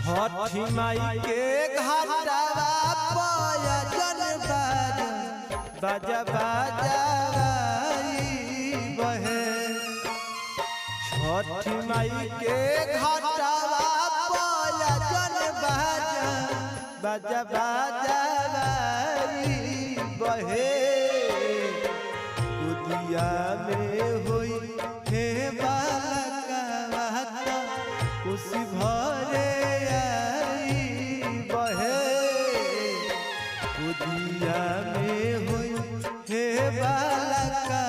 छठी माई के घाटवा पयजन बाजा बाजाई बहे। छठी माई के घाटवा पयजन बाजा बाजाई बहे। गोदिया में होई हे बालका खुशी भरे आई बहे। गोदिया में होई हे बालका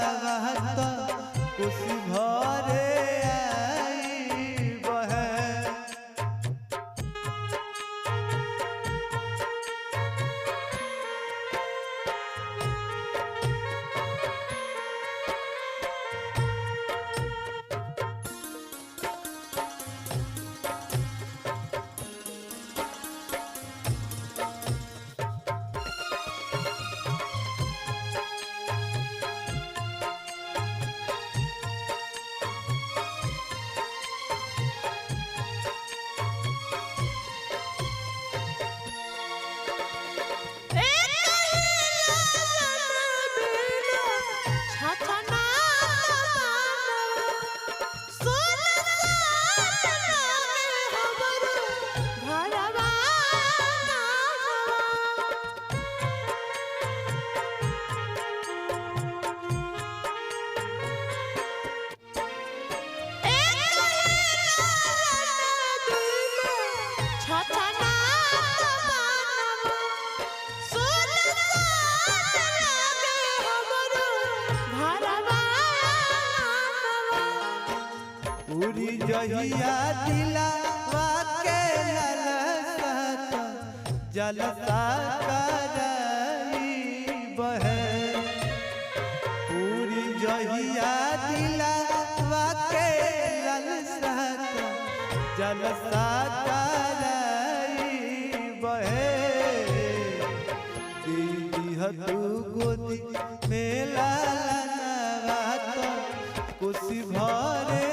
खुशी भरे आई बहे। पूरी जहिया दिलावा के ललसा जलसा कराई बहे। पूरी जहिया दिलावा के ललसा जलसा कराई बहे। तू गोदी में लालना खुशी भरे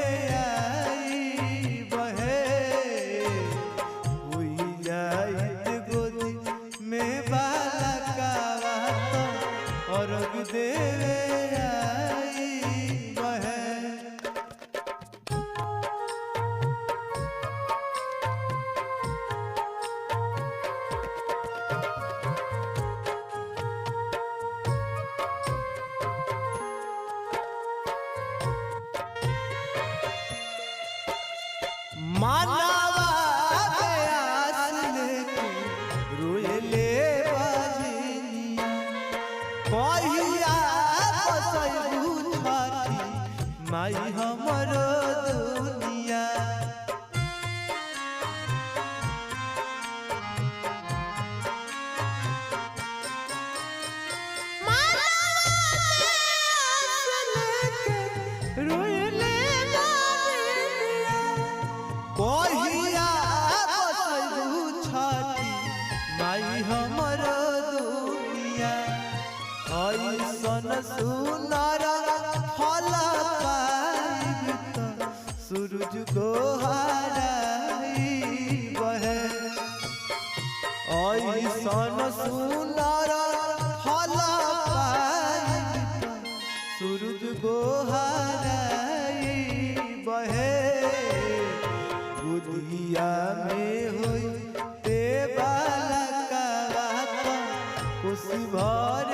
अर्घ देवे आई बहे। मानवा आस लेके रोएले बाजिनिया। कहिया बसैबू छठी माई हमरो दुनिया। कहिया बसैबू छठी माई हमरो दुनिया। ऐसन सुनर फल पाइब त सूरज गोहाराई बहे। ऐसन सुनर फल पाइब त सूरज गोहाराई बहे। गोदिया में होई ते बालका खुशी भरे